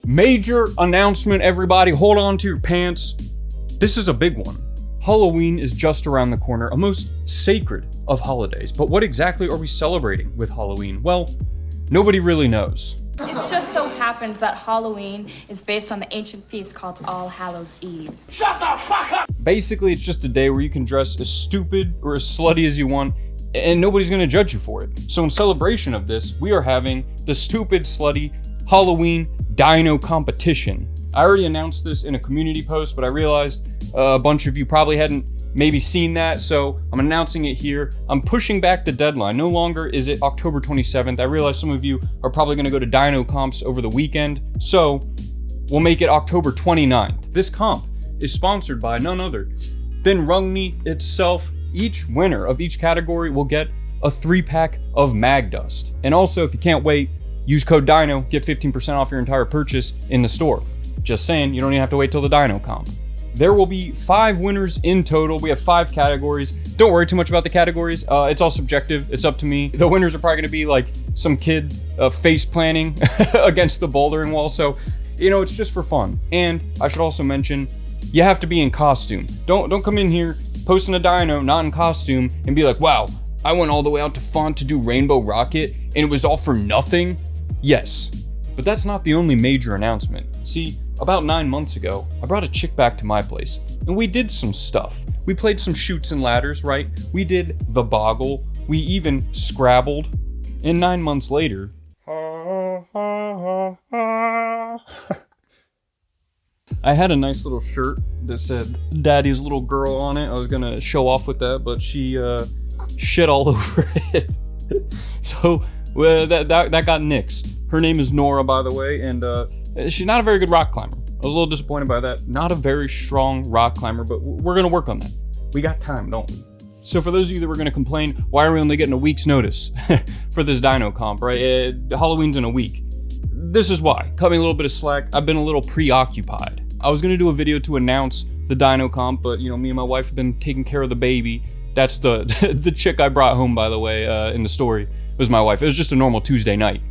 Major announcement, everybody. Hold on to your pants. This is a big one. Halloween is just around the corner, a most sacred of holidays. But what exactly are we celebrating with Halloween? Well, nobody really knows. It just so happens that Halloween is based on the ancient feast called All Hallows Eve. Shut the fuck up! Basically, it's just a day where you can dress as stupid or as slutty as you want, and nobody's gonna judge you for it. So in celebration of this, we are having the stupid, slutty Halloween Dyno competition. I already announced this in a community post, but I realized a bunch of you probably hadn't maybe seen that, so I'm announcing it here. I'm pushing back the deadline. No longer is it October 27th. I realize some of you are probably gonna go to Dyno Comps over the weekend, so we'll make it October 29th. This comp is sponsored by none other than Rungne itself. Each winner of each category will get a 3-pack of mag dust. And also, if you can't wait, use code DYNO, get 15% off your entire purchase in the store. Just saying, you don't even have to wait till the Dyno Comp. There will be 5 winners in total. We have 5 categories. Don't worry too much about the categories. It's all subjective. It's up to me. The winners are probably gonna be like some kid face planting against the bouldering wall. So, you know, it's just for fun. And I should also mention, you have to be in costume. Don't come in here posting a dyno not in costume and be like, wow, I went all the way out to Font to do Rainbow Rocket and it was all for nothing. Yes, but that's not the only major announcement. See, about 9 months ago, I brought a chick back to my place, and we did some stuff. We played some chutes and ladders, right? We did the boggle. We even scrabbled. And 9 months later, I had a nice little shirt that said Daddy's Little Girl on it. I was gonna show off with that, but she shit all over it. So that got nixed. Her name is Nora, by the way, and she's not a very good rock climber. I was a little disappointed by that. Not a very strong rock climber, but we're gonna work on that. We got time, don't we? So for those of you that were gonna complain, why are we only getting a week's notice for this Dyno Comp, right? Halloween's in a week. This is why. Cut me a little bit of slack. I've been a little preoccupied. I was gonna do a video to announce the Dyno Comp, but you know, me and my wife have been taking care of the baby. That's the the chick I brought home, by the way, in the story. It was my wife. It was just a normal Tuesday night,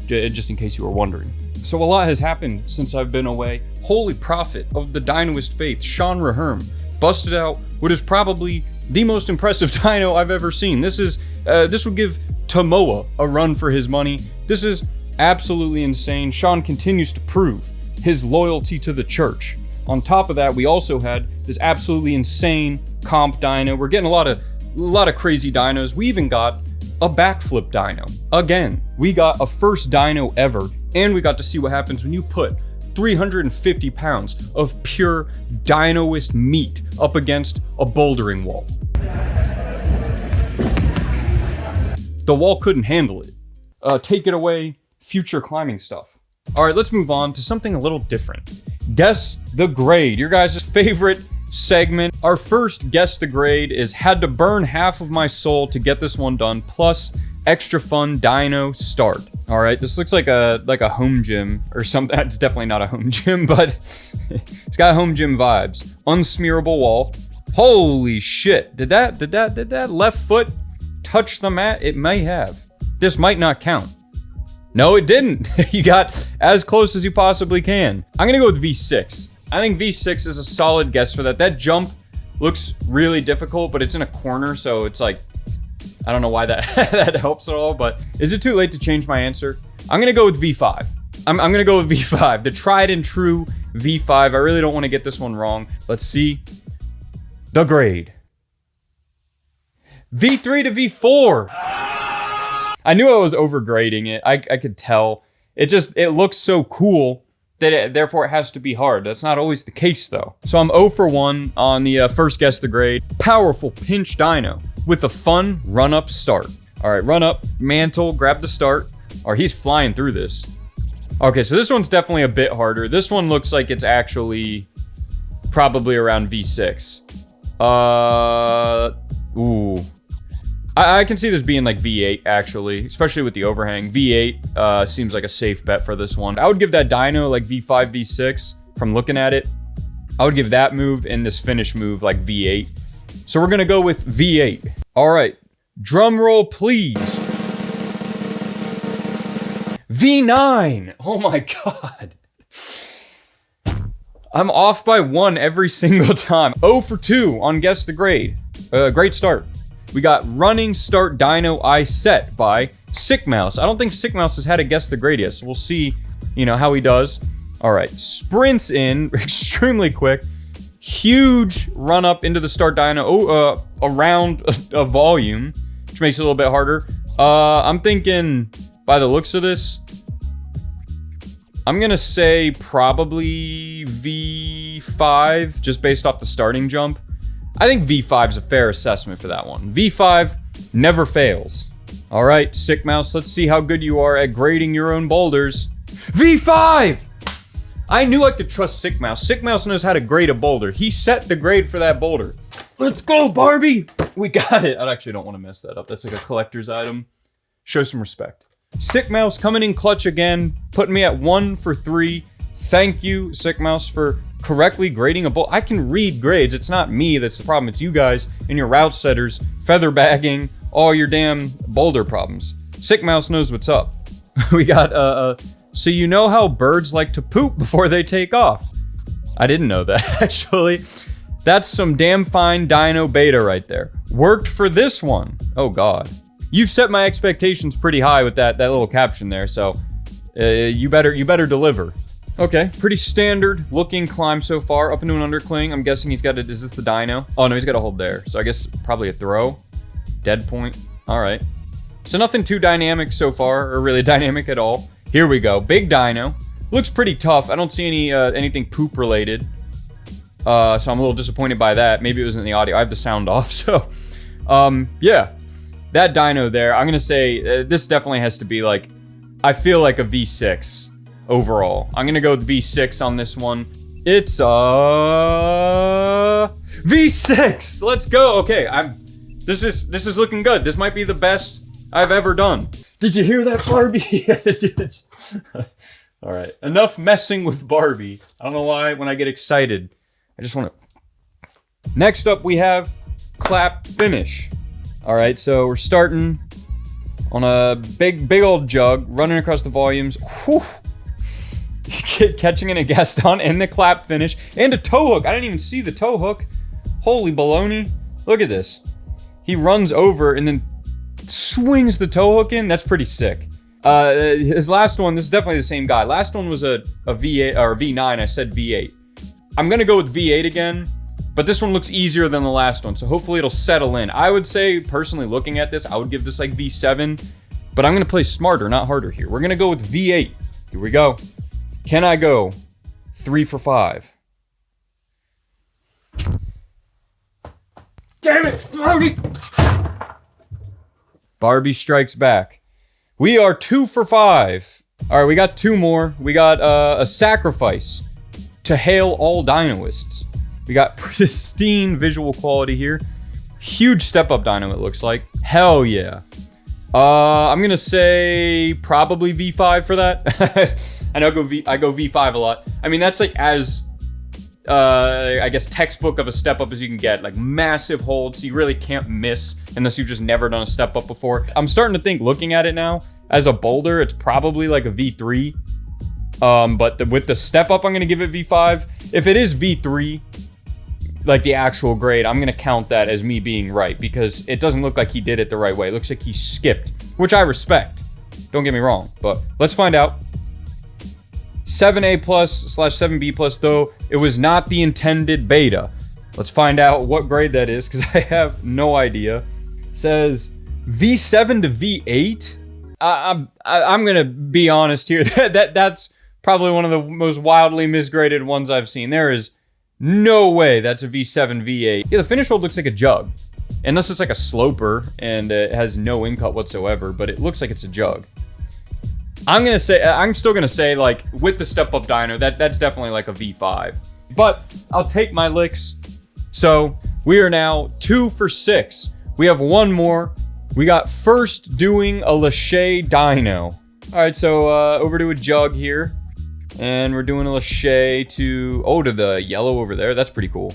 just in case you were wondering. So a lot has happened since I've been away. Holy prophet of the dynoist faith, Sean Raherm, busted out what is probably the most impressive dyno I've ever seen. This would give Tomoa a run for his money. This is absolutely insane. Sean continues to prove his loyalty to the church. On top of that, we also had this absolutely insane comp dyno. We're getting a lot of crazy dynos. We even got a backflip dyno. Again, we got a first dyno ever, and we got to see what happens when you put 350 pounds of pure dynoist meat up against a bouldering wall. The wall couldn't handle it. Take it away, future climbing stuff. All right, let's move on to something a little different. Guess the grade, your guys' favorite segment. Our first guess the grade is had to burn half of my soul to get this one done, plus extra fun dyno start. All right, this looks like a home gym or something. It's definitely not a home gym, but it's got home gym vibes. Unsmearable wall. Holy shit! Did that left foot touch the mat? It may have. This might not count. No, it didn't. You got as close as you possibly can. I'm gonna go with V6. I think V6 is a solid guess for that. That jump looks really difficult, but it's in a corner, so it's like, I don't know why that that helps at all, but is it too late to change my answer? I'm gonna go with V5. I'm gonna go with V5, the tried and true V5. I really don't want to get this one wrong. Let's see. The grade. V3 to V4. I knew I was overgrading it. I could tell. It looks so cool that therefore it has to be hard. That's not always the case though. So I'm 0 for 1 on the first guess the grade. Powerful pinch dyno with a fun run up start. All right, run up, mantle, grab the start. Or he's flying through this. Okay, so this one's definitely a bit harder. This one looks like it's actually probably around V6. Ooh. I can see this being like V8 actually, especially with the overhang. V8 seems like a safe bet for this one. I would give that dyno like V5, V6 from looking at it. I would give that move and this finish move like V8. So we're gonna go with V8. All right, drum roll please. V9, oh my God. I'm off by 1 every single time. 0 for 2 on Guess the Grade. Great start. We got Running Start Dyno I Set by Sick Mouse. I don't think Sick Mouse has had a Guess the Grade yet, so we'll see, how he does. All right, sprints in extremely quick. Huge run up into the Start Dyno around a volume, which makes it a little bit harder. I'm thinking, by the looks of this, I'm gonna say probably V5, just based off the starting jump. I think V5 is a fair assessment for that one. V5 never fails. All right, Sick Mouse, let's see how good you are at grading your own boulders. V5! I knew I could trust Sick Mouse. Sick Mouse knows how to grade a boulder. He set the grade for that boulder. Let's go, Barbie! We got it. I actually don't want to mess that up. That's like a collector's item. Show some respect. Sick Mouse coming in clutch again, putting me at 1 for 3. Thank you, Sick Mouse, for correctly grading a boulder. I can read grades. It's not me that's the problem. It's you guys and your route setters, feather bagging, all your damn boulder problems. Sick Mouse knows what's up. We got, so you know how birds like to poop before they take off. I didn't know that, actually. That's some damn fine dyno beta right there. Worked for this one. Oh, God. You've set my expectations pretty high with that little caption there, so you better deliver. Okay, pretty standard looking climb so far. Up into an undercling. I'm guessing he's got is this the dyno? Oh no, he's got a hold there. So I guess probably a throw. Dead point. All right. So nothing too dynamic so far, or really dynamic at all. Here we go. Big dyno. Looks pretty tough. I don't see anything poop related. So I'm a little disappointed by that. Maybe it was in the audio. I have the sound off, so yeah. That dyno there, I'm gonna say this definitely has to be like, I feel like a V6 overall. I'm gonna go with V6 on this one. It's V6. Let's go. Okay, this is looking good. This might be the best I've ever done. Did you hear that, Barbie? All right, enough messing with Barbie. I don't know why when I get excited, I just want to. Next up, we have clap finish. All right, so we're starting on a big old jug, running across the volumes. Whew. Catching in a Gaston and the clap finish and a toe hook. I didn't even see the toe hook. Holy baloney. Look at this. He runs over and then swings the toe hook in. That's pretty sick. His last one, this is definitely the same guy. Last one was a V8 or V9. I said V8. I'm going to go with V8 again. But this one looks easier than the last one, so hopefully it'll settle in. I would say, personally looking at this, I would give this like V7, but I'm gonna play smarter, not harder here. We're gonna go with V8. Here we go. Can I go 3 for 5? Damn it, Barbie! Barbie strikes back. We are 2 for 5. All right, we got 2 more. We got a sacrifice to hail all dynoists. We got pristine visual quality here. Huge step up dyno, it looks like. Hell yeah. I'm gonna say probably V5 for that. I go V5 a lot. I mean, that's like as I guess textbook of a step up as you can get. Like massive holds, so you really can't miss unless you've just never done a step up before. I'm starting to think, looking at it now, as a boulder, it's probably like a V3. But with the step up, I'm gonna give it V5. If it is V3, like the actual grade, I'm gonna count that as me being right because it doesn't look like he did it the right way. It looks like he skipped, which I respect. Don't get me wrong, but let's find out. 7A+/7B+, though it was not the intended beta. Let's find out what grade that is because I have no idea. It says V7 to V8. I'm gonna be honest here. That's probably one of the most wildly misgraded ones I've seen. There is no way that's a V7, V8. Yeah, the finish hold looks like a jug. Unless it's like a sloper and it has no in-cut whatsoever, but it looks like it's a jug. I'm still gonna say like with the step up dyno, that's definitely like a V5. But I'll take my licks. So we are now 2 for 6. We have one more. We got first doing a Lachey dyno. All right, so over to a jug here. And we're doing a Lachey to the yellow over there. That's pretty cool.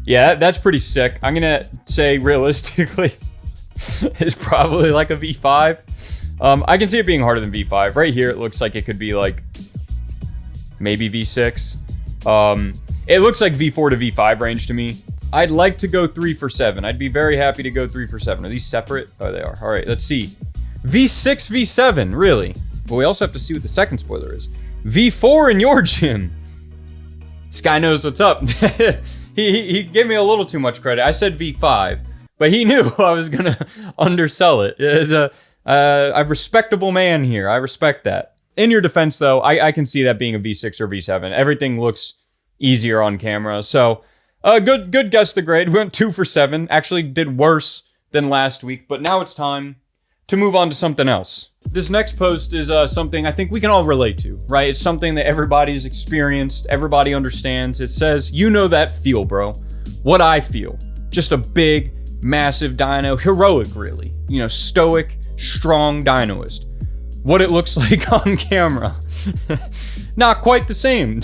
Yeah, that's pretty sick. I'm gonna say realistically, it's probably like a V5. I can see it being harder than V5. Right here, it looks like it could be like maybe V6. It looks like V4 to V5 range to me. I'd like to go 3 for 7. I'd be very happy to go 3 for 7. Are these separate? Oh, they are. All right, let's see. V6, V7, really? But we also have to see what the second spoiler is. V4 in your gym. This guy knows what's up. he gave me a little too much credit. I said V5, but he knew I was gonna undersell it. It's a respectable man here. I respect that. In your defense, though, I can see that being a V6 or V7. Everything looks easier on camera. So, good guess the grade. We went 2 for 7. Actually did worse than last week, but now it's time to move on to something else. This next post is something I think we can all relate to, right? It's something that everybody's experienced, everybody understands. It says, you know that feel, bro. What I feel. Just a big, massive dyno. Heroic, really. You know, stoic, strong dynoist. What it looks like on camera. Not quite the same.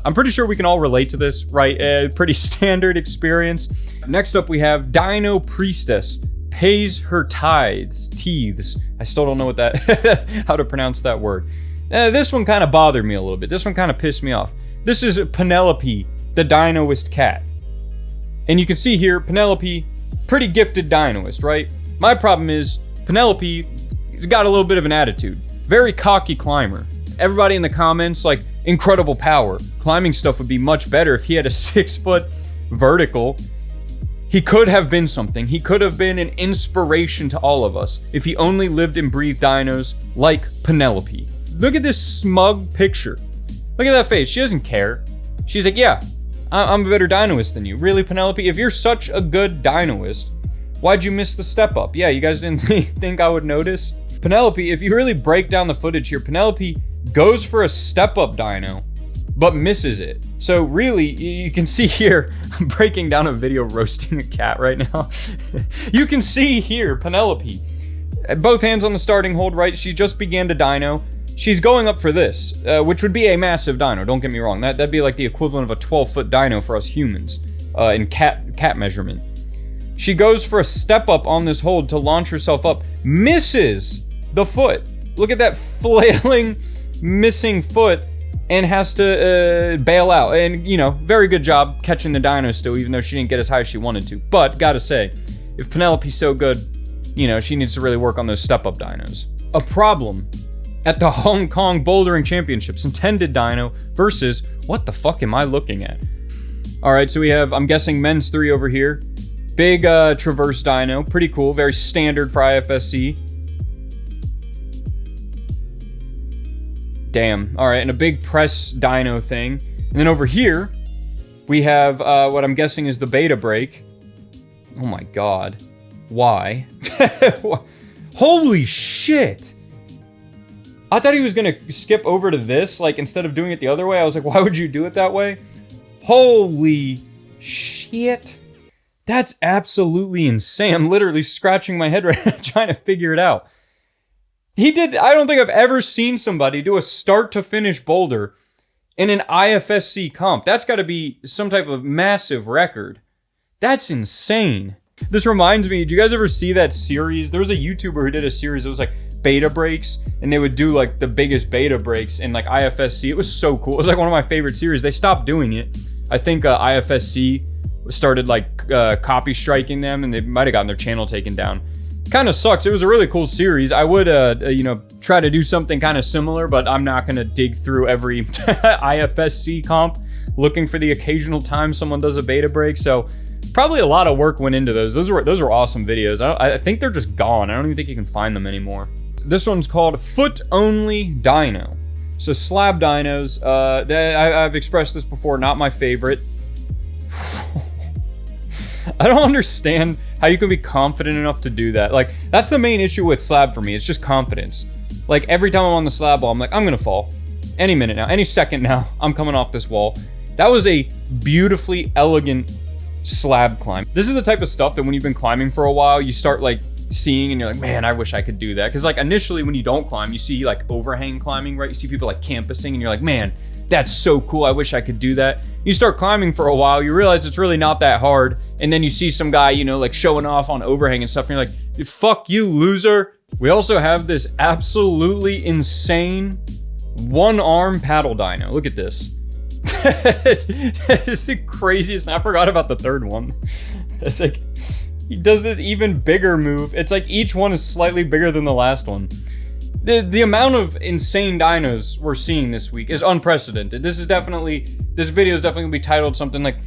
I'm pretty sure we can all relate to this, right? A pretty standard experience. Next up, we have Dyno Priestess. Pays her teeths. I still don't know what that, how to pronounce that word. This one kind of bothered me a little bit. This one kind of pissed me off. This is Penelope, the dynoist cat. And you can see here, Penelope, pretty gifted dynoist, right? My problem is, Penelope's got a little bit of an attitude. Very cocky climber. Everybody in the comments, like, incredible power. Climbing stuff would be much better if he had a 6-foot vertical. He could have been something. He could have been an inspiration to all of us if he only lived and breathed dynos like Penelope. Look at this smug picture. Look at that face. She doesn't care. She's like, yeah, I'm a better dynoist than you. Really, Penelope? If you're such a good dynoist, why'd you miss the step up? Yeah, you guys didn't think I would notice? Penelope, if you really break down the footage here, Penelope goes for a step up dyno, but misses it. So really, you can see here, I'm breaking down a video roasting a cat right now. You can see here, Penelope, both hands on the starting hold, right? She just began to dyno. She's going up for this, which would be a massive dyno, don't get me wrong. That'd be like the equivalent of a 12-foot dyno for us humans, in cat measurement. She goes for a step up on this hold to launch herself up, misses the foot. Look at that flailing, missing foot, and has to bail out. And, you know, very good job catching the dyno still, even though she didn't get as high as she wanted to. But, gotta say, if Penelope's so good, you know, she needs to really work on those step-up dynos. A problem at the Hong Kong Bouldering Championships. Intended dyno versus, what the fuck am I looking at? Alright, so we have, I'm guessing, men's 3 over here. Big traverse dyno. Pretty cool. Very standard for IFSC. Damn. All right, and a big press dyno thing. And then over here, we have what I'm guessing is the beta break. Oh my god. Why? Holy shit! I thought he was gonna skip over to this, like, instead of doing it the other way. I was like, why would you do it that way? Holy shit. That's absolutely insane. I'm literally scratching my head right now trying to figure it out. He did, I don't think I've ever seen somebody do a start to finish boulder in an IFSC comp. That's gotta be some type of massive record. That's insane. This reminds me, did you guys ever see that series? There was a YouTuber who did a series that was like beta breaks, and they would do like the biggest beta breaks in like IFSC. It was so cool. It was like one of my favorite series. They stopped doing it. I think IFSC started like copy striking them, and they might have gotten their channel taken down. Kind of sucks. It was a really cool series. I would, you know, try to do something kind of similar, but I'm not going to dig through every IFSC comp looking for the occasional time someone does a beta break. So probably a lot of work went into those. Those were awesome videos. I think they're just gone. I don't even think you can find them anymore. This one's called Foot Only Dyno. So slab dynos, I've expressed this before, not my favorite. I don't understand how you can be confident enough to do that. Like, that's the main issue with slab for me. It's just confidence. Like, every time I'm on the slab wall, I'm like, I'm gonna fall. Any minute now, any second now, I'm coming off this wall. That was a beautifully elegant slab climb. This is the type of stuff that when you've been climbing for a while, you start like seeing and you're like, man, I wish I could do that. Because like initially when you don't climb, you see like overhang climbing, right? You see people like campusing and you're like, man, that's so cool. I wish I could do that. You start climbing for a while, you realize it's really not that hard. And then you see some guy, you know, like showing off on overhang and stuff. And you're like, fuck you, loser. We also have this absolutely insane one-arm paddle dyno. Look at this. It's the craziest. And I forgot about the third one. It's like he does this even bigger move. It's like each one is slightly bigger than the last one. The amount of insane dinos we're seeing this week is unprecedented. This video is definitely gonna be titled something like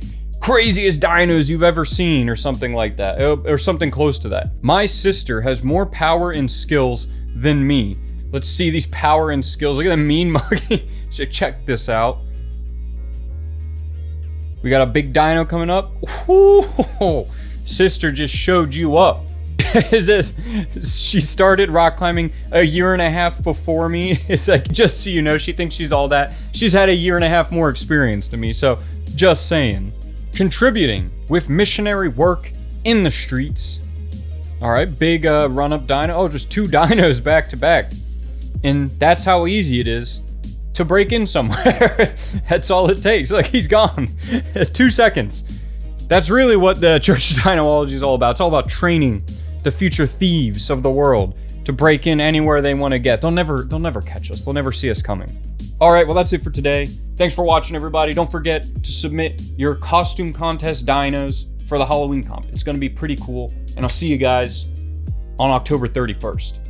craziest dinos you've ever seen or something like that, or something close to that. My sister has more power and skills than me. Let's see these power and skills. Look at the mean monkey. So check this out. We got a big dino coming up. Ooh, sister just showed you up. She started rock climbing a year and a half before me. It's like, just so you know, she thinks she's all that. She's had a year and a half more experience than me, so just saying. Contributing with missionary work in the streets. All right, big run-up dino. Oh, just 2 dinos back to back. And that's how easy it is to break in somewhere. That's all it takes. Like, he's gone. 2 seconds. That's really what the Church of Dynology is all about. It's all about training the future thieves of the world to break in anywhere they want to get. They'll never catch us. They'll never see us coming. All right, well, that's it for today. Thanks for watching, everybody. Don't forget to submit your costume contest dinos for the Halloween comp. It's going to be pretty cool, and I'll see you guys on October 31st.